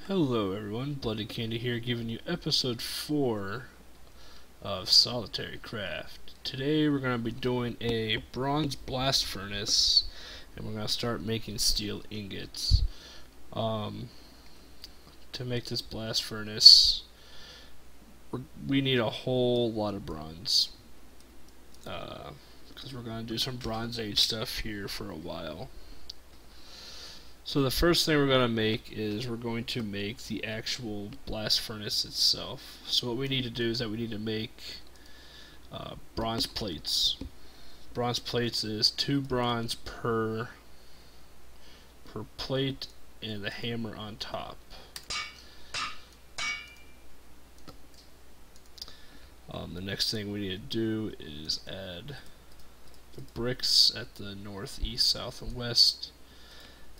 Hello everyone, BloodyCandy here, giving you episode 4 of Solitary Craft. Today we're going to be doing a bronze blast furnace, and we're going to start making steel ingots. To make this blast furnace, we need a whole lot of bronze, because we're going to do some Bronze Age stuff here for a while. So the first thing we're going to make is we're going to make the actual blast furnace itself. So what we need to do is that we need to make bronze plates. Bronze plates is 2 bronze per plate and the hammer on top. The next thing we need to do is add the bricks at the north, east, south, and west.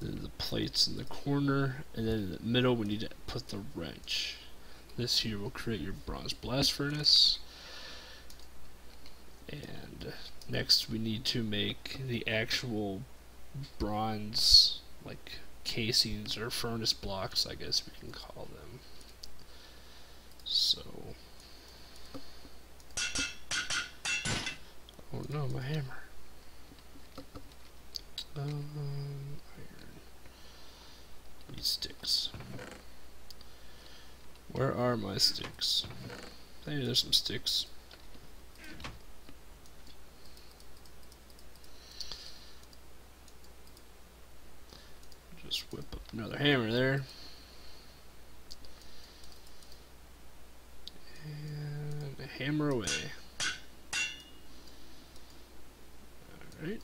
Then the plates in the corner, and then in the middle we need to put the wrench. This here will create your bronze blast furnace. And next we need to make the actual bronze casings or furnace blocks, I guess we can call them. So, oh no, my hammer. Sticks. Where are my sticks? Hey, there's some sticks. Just whip up another hammer there. And hammer away. Alright.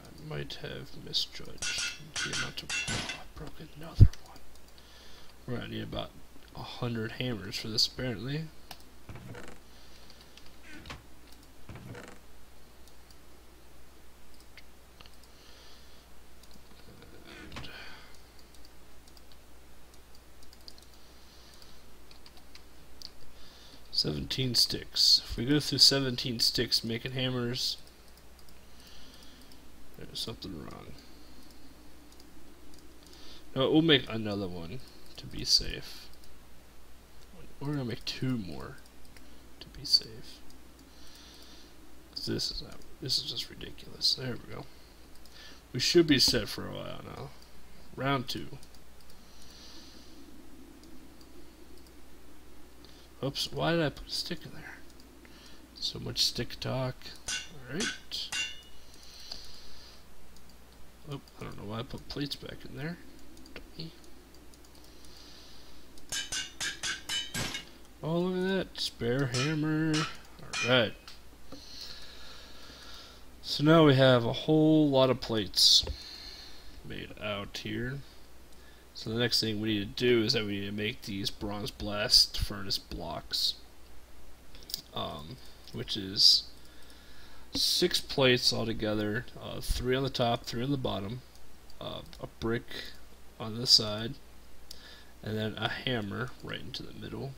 I might have misjudged the amount of... Oh, I broke another one. We're gonna need about 100 hammers for this, apparently. And 17 sticks. If we go through 17 sticks making hammers, there's something wrong. No, we'll make another one to be safe. We're gonna make 2 more to be safe. This is just ridiculous. There we go. We should be set for a while now. Round 2. Oops, why did I put a stick in there? So much stick talk. Alright. Oh, I don't know why I put plates back in there. Oh, look at that. Spare hammer. Alright. So now we have a whole lot of plates made out here. So the next thing we need to do is that we need to make these bronze blast furnace blocks. Which is 6 plates altogether, 3 on the top, 3 on the bottom, a brick on the side, and then a hammer right into the middle.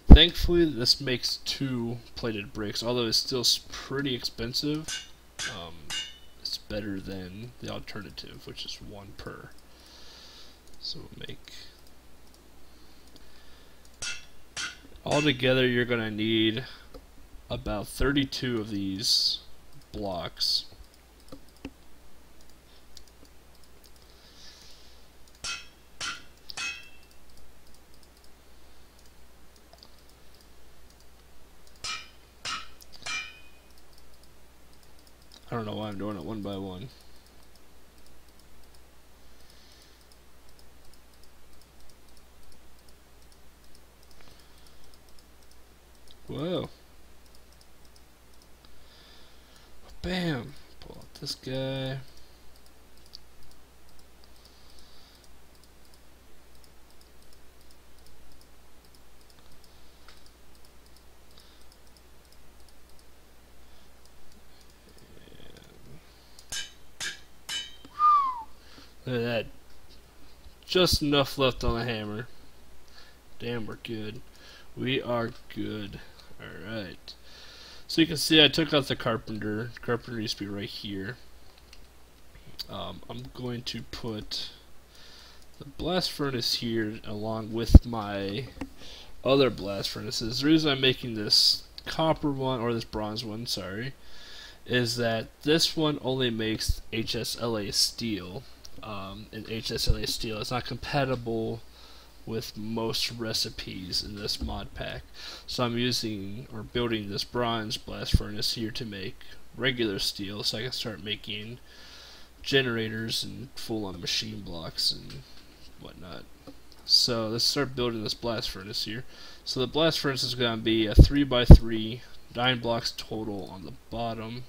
Thankfully, this makes 2 plated bricks, although it's still pretty expensive. It's better than the alternative, which is 1 per. So we'll make... Altogether, you're going to need about 32 of these blocks. I don't know why I'm doing it one by one. Whoa. Bam. Pull out this guy. Look at that. Just enough left on the hammer. Damn, we're good. We are good. Alright. So you can see I took out the carpenter. Carpenter used to be right here. I'm going to put the blast furnace here, along with my other blast furnaces. The reason I'm making this copper one, or this bronze one, sorry, is that this one only makes HSLA steel. And HSLA steel is not compatible with most recipes in this mod pack. So I'm using, or building, this bronze blast furnace here to make regular steel, so I can start making generators and full-on machine blocks and whatnot. So let's start building this blast furnace here. So the blast furnace is going to be a 3x3, 9 blocks total on the bottom.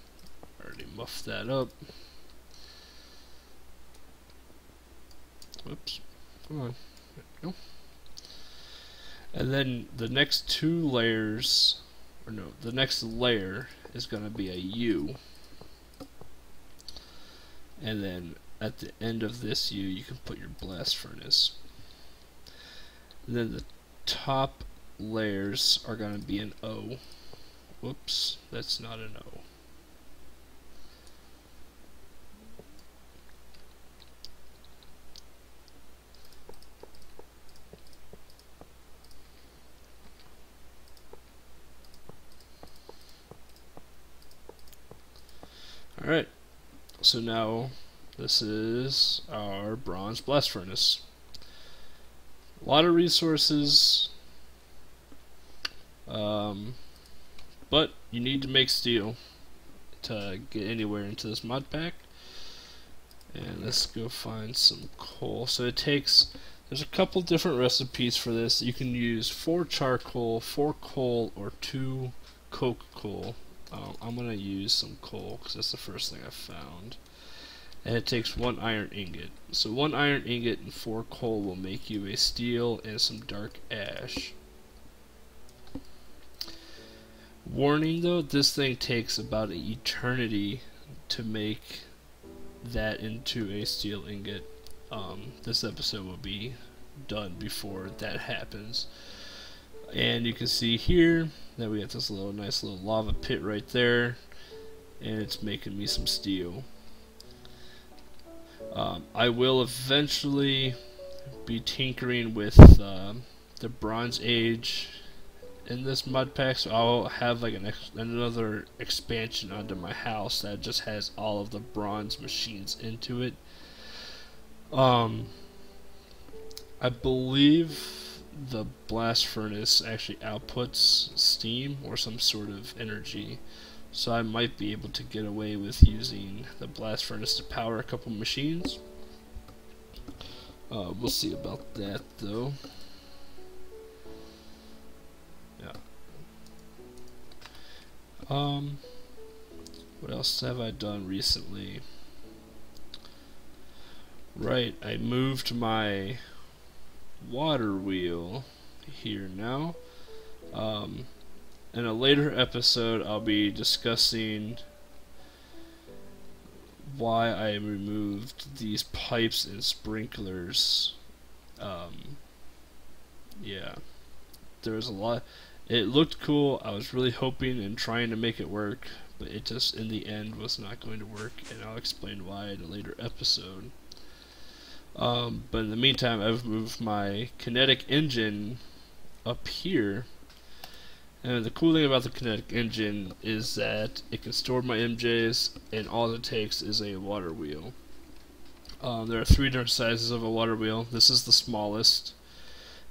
I already muffed that up. Whoops. Come on. There we go. And then the next two layers, or no, the next layer is going to be a U. And then at the end of this U, you can put your blast furnace. And then the top layers are going to be an O. Whoops, that's not an O. Alright, so now this is our bronze blast furnace. A lot of resources, but you need to make steel to get anywhere into this mod pack. And let's go find some coal. So it takes, there's a couple different recipes for this. You can use 4 charcoal, 4 coal, or 2 coke coal. I'm going to use some coal because that's the first thing I found. And it takes 1 iron ingot. So 1 iron ingot and 4 coal will make you a steel and some dark ash. Warning though, this thing takes about an eternity to make that into a steel ingot. This episode will be done before that happens. And you can see here that we have this nice little lava pit right there, and it's making me some steel. I will eventually be tinkering with the Bronze Age in this mod pack, so I'll have like another expansion onto my house that just has all of the bronze machines into it. I believe the blast furnace actually outputs steam or some sort of energy, so I might be able to get away with using the blast furnace to power a couple machines. We'll see about that though. Yeah. What else have I done recently? Right, I moved my water wheel here now. In a later episode, I'll be discussing why I removed these pipes and sprinklers. Yeah, there was a lot. It looked cool. I was really hoping and trying to make it work, but it just in the end was not going to work, and I'll explain why in a later episode. But in the meantime, I've moved my Kinetic engine up here, and the cool thing about the Kinetic engine is that it can store my MJs, and all it takes is a water wheel. There are 3 different sizes of a water wheel. This is the smallest,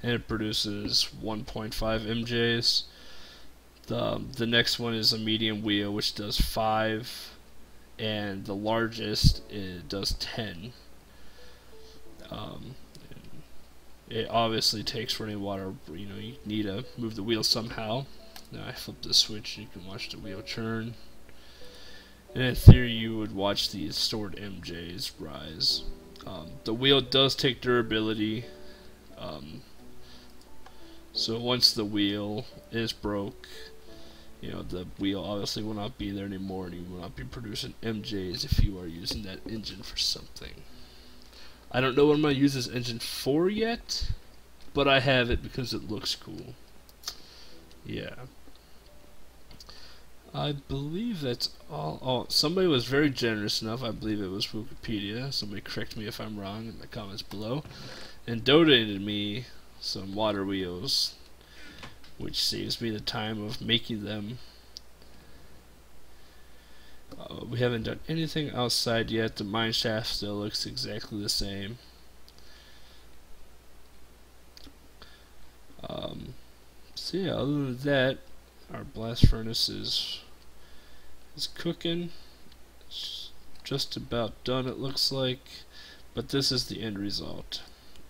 and it produces 1.5 MJs. The next one is a medium wheel, which does 5, and the largest, it does 10. It obviously takes running water. You know, you need to move the wheel somehow. Now I flip the switch, you can watch the wheel turn. And in theory, you would watch these stored MJs rise. The wheel does take durability. So once the wheel is broke, you know, the wheel obviously will not be there anymore, and you will not be producing MJs if you are using that engine for something. I don't know what I'm going to use this engine for yet, but I have it because it looks cool. Yeah. I believe that's all. Oh, somebody was very generous enough, I believe it was Wikipedia. Somebody correct me if I'm wrong in the comments below. and donated me some water wheels, which saves me the time of making them. We haven't done anything outside yet. The mine shaft still looks exactly the same. So yeah, other than that, our blast furnace is cooking. It's just about done, it looks like. But this is the end result.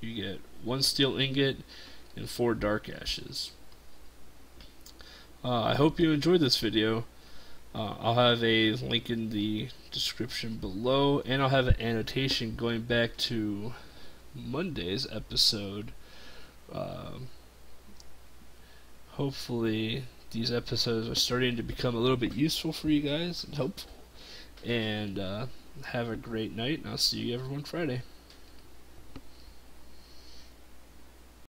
You get 1 steel ingot and 4 dark ashes. I hope you enjoyed this video. I'll have a link in the description below, and I'll have an annotation going back to Monday's episode. Hopefully these episodes are starting to become a little bit useful for you guys and helpful. And have a great night, and I'll see you everyone Friday.